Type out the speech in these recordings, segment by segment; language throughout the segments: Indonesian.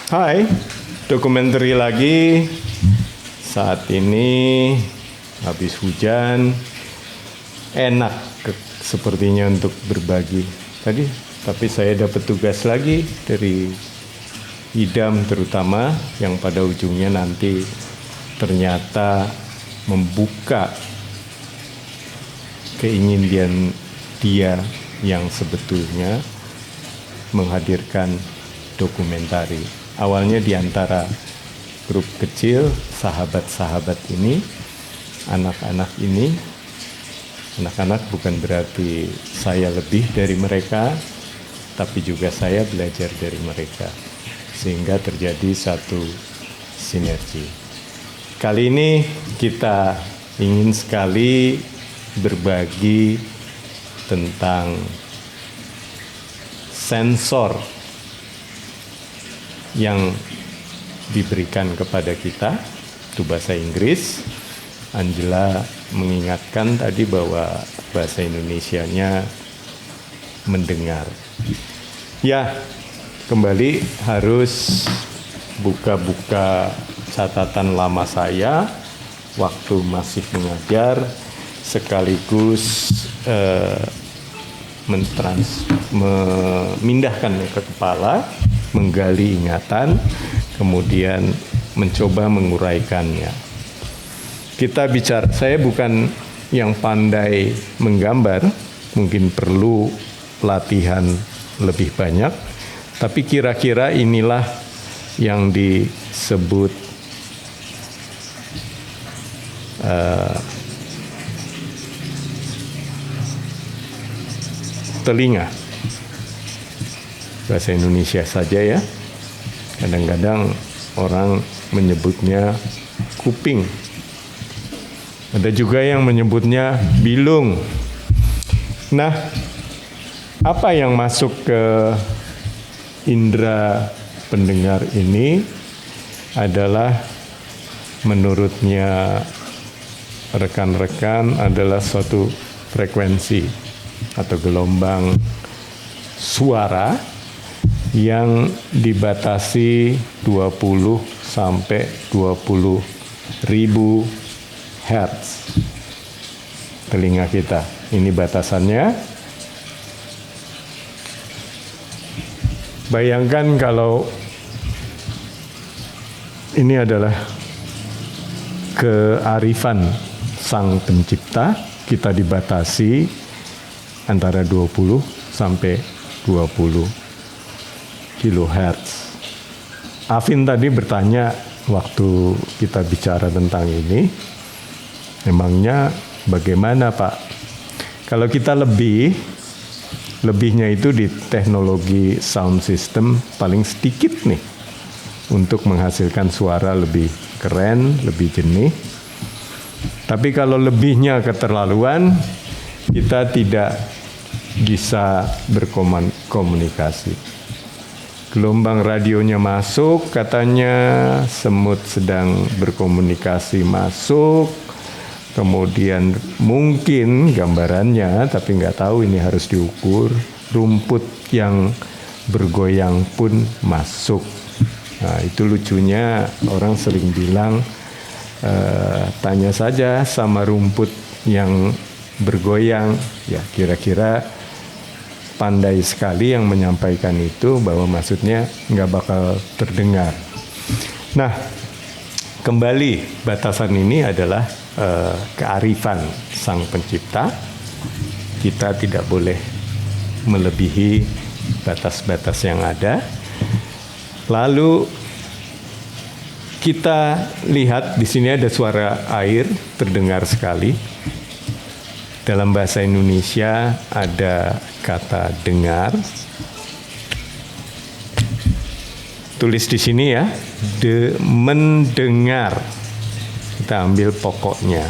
Hai, dokumenter lagi. Saat ini habis hujan, enak sepertinya untuk berbagi. Tapi saya dapat tugas lagi dari Idam terutama yang pada ujungnya nanti ternyata membuka keinginan dia yang sebetulnya menghadirkan dokumentari. Awalnya di antara grup kecil, sahabat-sahabat ini, anak-anak ini, anak-anak bukan berarti saya lebih dari mereka, tapi juga saya belajar dari mereka. Sehingga terjadi satu sinergi. Kali ini kita ingin sekali berbagi tentang sensor yang diberikan kepada kita, itu bahasa Inggris. Angela mengingatkan tadi bahwa bahasa Indonesianya mendengar. Ya, kembali harus buka-buka catatan lama saya waktu masih mengajar, sekaligus memindahkan ke kepala, menggali ingatan, kemudian mencoba menguraikannya. Saya bukan yang pandai menggambar, mungkin perlu latihan lebih banyak, tapi kira-kira inilah yang disebut telinga. Bahasa Indonesia saja ya. Kadang-kadang orang menyebutnya kuping. Ada juga yang menyebutnya bilung. Nah, apa yang masuk ke indera pendengar ini adalah menurutnya rekan-rekan adalah suatu frekuensi atau gelombang suara yang dibatasi 20 sampai 20 ribu hertz. Telinga kita, ini batasannya. Bayangkan kalau ini adalah kearifan Sang Pencipta, kita dibatasi antara 20 sampai 20 kilohertz. Afin tadi bertanya waktu kita bicara tentang ini, emangnya bagaimana Pak? Kalau kita lebihnya itu di teknologi sound system paling sedikit nih, untuk menghasilkan suara lebih keren, lebih jernih. Tapi kalau lebihnya keterlaluan, kita tidak bisa berkomunikasi. Gelombang radionya masuk, katanya semut sedang berkomunikasi masuk, kemudian mungkin gambarannya, tapi nggak tahu ini harus diukur, rumput yang bergoyang pun masuk. Nah, itu lucunya orang sering bilang, tanya saja sama rumput yang bergoyang, ya kira-kira pandai sekali yang menyampaikan itu bahwa maksudnya nggak bakal terdengar. Nah, kembali batasan ini adalah kearifan Sang Pencipta. Kita tidak boleh melebihi batas-batas yang ada. Lalu kita lihat di sini ada suara air terdengar sekali. Dalam bahasa Indonesia ada kata dengar. Tulis di sini ya, mendengar. Kita ambil pokoknya.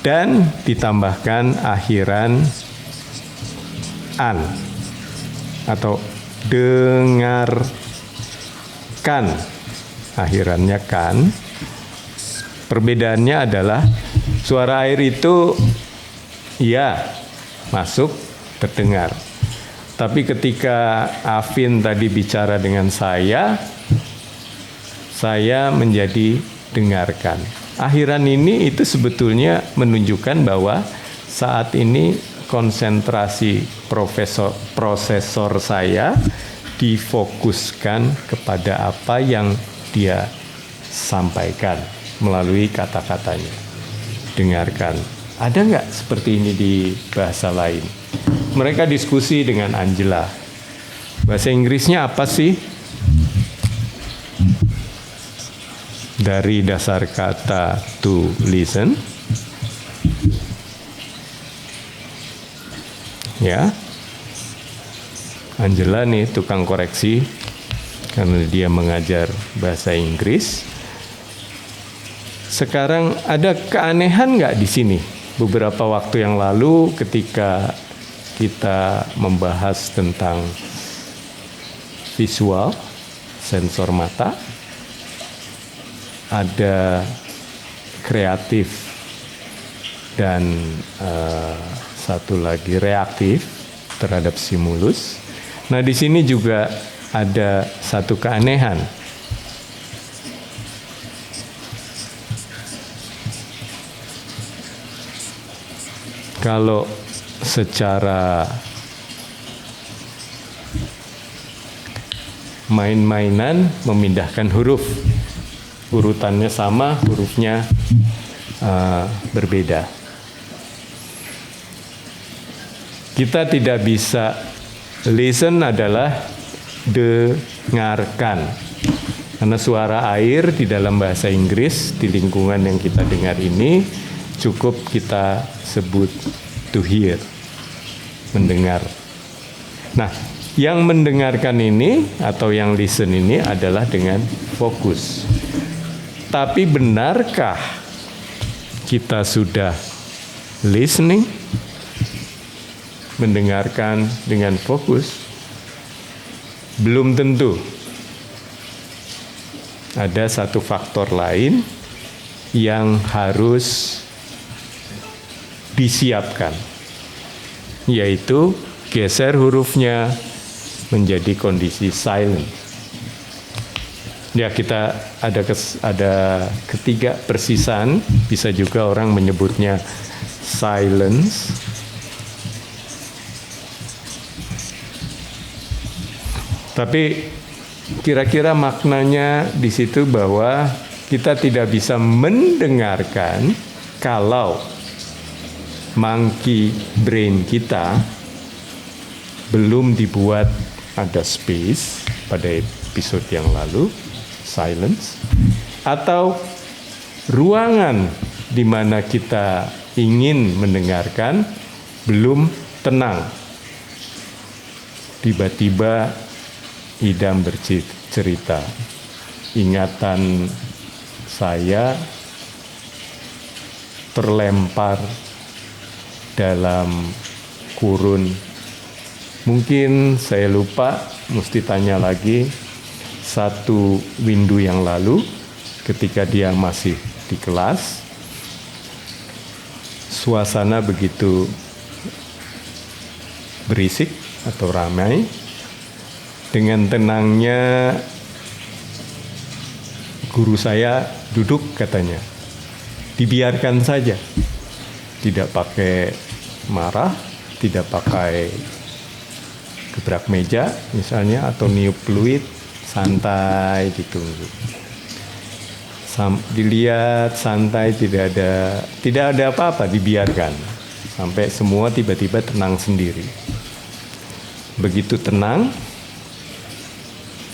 Dan ditambahkan akhiran an atau dengarkan. Akhirannya kan. Perbedaannya adalah suara air itu ya masuk terdengar. Tapi ketika Afin tadi bicara dengan saya menjadi dengarkan. Akhiran ini itu sebetulnya menunjukkan bahwa saat ini konsentrasi prosesor saya difokuskan kepada apa yang dia sampaikan melalui kata-katanya. Dengarkan. Ada nggak seperti ini di bahasa lain? Mereka diskusi dengan Angela. Bahasa Inggrisnya apa sih? Dari dasar kata to listen. Ya. Angela nih tukang koreksi karena dia mengajar bahasa Inggris. Sekarang ada keanehan nggak di sini? Beberapa waktu yang lalu ketika kita membahas tentang visual, sensor mata, ada kreatif dan satu lagi reaktif terhadap stimulus. Nah, di sini juga ada satu keanehan. Kalau secara main-mainan memindahkan huruf, urutannya sama, hurufnya berbeda. Kita tidak bisa, listen adalah dengarkan. Karena suara air di dalam bahasa Inggris, di lingkungan yang kita dengar ini, cukup kita sebut to hear, mendengar. Nah, yang mendengarkan ini atau yang listen ini adalah dengan fokus. Tapi benarkah kita sudah listening, mendengarkan dengan fokus? Belum tentu. Ada satu faktor lain yang harus disiapkan, yaitu geser hurufnya menjadi kondisi silent. Ya, kita ada ketiga persisan, bisa juga orang menyebutnya silence. Tapi kira-kira maknanya di situ bahwa kita tidak bisa mendengarkan kalau monkey brain kita belum dibuat ada space pada episode yang lalu, silence, atau ruangan di mana kita ingin mendengarkan belum tenang. Tiba-tiba Idam bercerita, ingatan saya terlempar dalam kurun, mungkin saya lupa, mesti tanya lagi, satu windu yang lalu ketika dia masih di kelas, suasana begitu berisik atau ramai. Dengan tenangnya guru saya duduk, katanya, dibiarkan saja, tidak pakai marah, tidak pakai gebrak meja misalnya atau niup peluit, santai ditunggu. Dilihat santai, tidak ada apa-apa, dibiarkan sampai semua tiba-tiba tenang sendiri. Begitu tenang,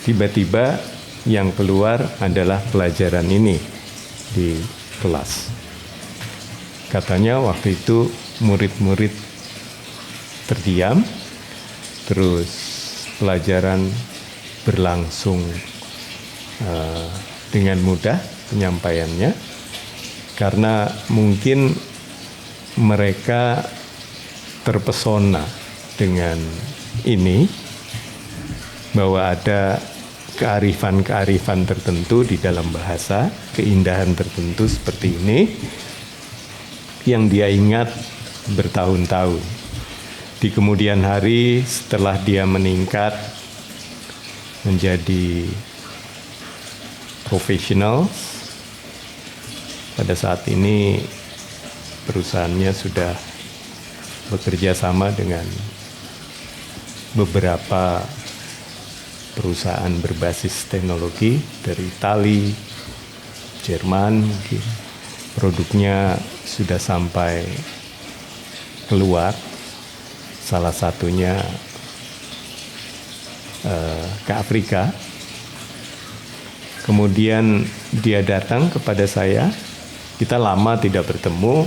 tiba-tiba yang keluar adalah pelajaran ini di kelas. Katanya waktu itu murid-murid terdiam, terus pelajaran berlangsung dengan mudah penyampaiannya, karena mungkin mereka terpesona dengan ini, bahwa ada kearifan-kearifan tertentu di dalam bahasa, keindahan tertentu seperti ini yang dia ingat bertahun-tahun. Di kemudian hari setelah dia meningkat menjadi profesional, pada saat ini perusahaannya sudah bekerja sama dengan beberapa perusahaan berbasis teknologi dari Italia, Jerman mungkin. Produknya sudah sampai keluar, salah satunya ke Afrika. Kemudian dia datang kepada saya, kita lama tidak bertemu.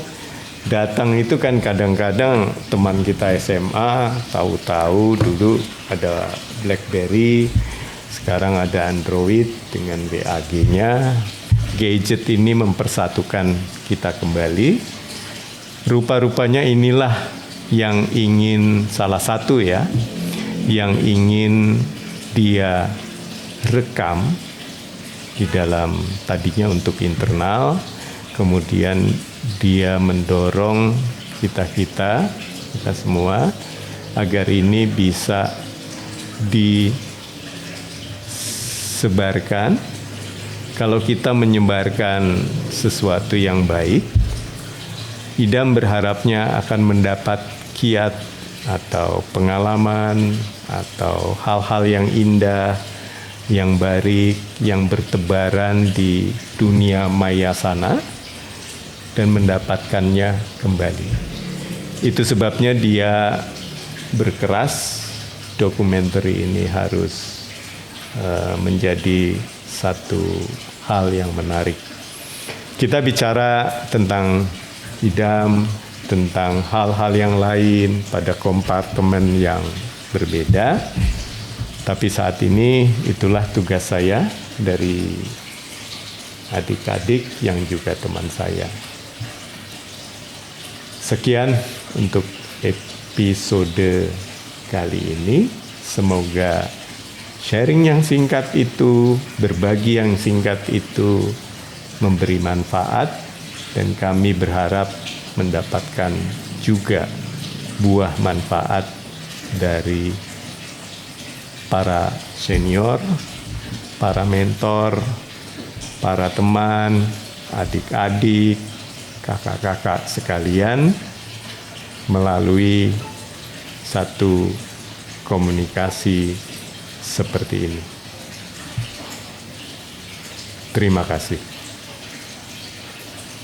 Datang itu kan kadang-kadang teman kita SMA, tahu-tahu dulu ada BlackBerry, sekarang ada Android dengan WAG-nya. Gadget ini mempersatukan kita kembali. Rupa-rupanya inilah yang ingin salah satu yang ingin dia rekam di dalam tadinya untuk internal, kemudian dia mendorong kita semua agar ini bisa disebarkan. Kalau kita menyebarkan sesuatu yang baik, Idam berharapnya akan mendapat kiat atau pengalaman atau hal-hal yang indah, yang baik, yang bertebaran di dunia maya sana dan mendapatkannya kembali. Itu sebabnya dia berkeras dokumenter ini harus menjadi satu hal yang menarik. Kita bicara tentang Idam, tentang hal-hal yang lain pada kompartemen yang berbeda. Tapi saat ini itulah tugas saya dari adik-adik yang juga teman saya. Sekian untuk episode kali ini. Semoga sharing yang singkat itu, berbagi yang singkat itu memberi manfaat, dan kami berharap mendapatkan juga buah manfaat dari para senior, para mentor, para teman, adik-adik, kakak-kakak sekalian melalui satu komunikasi seperti ini. Terima kasih.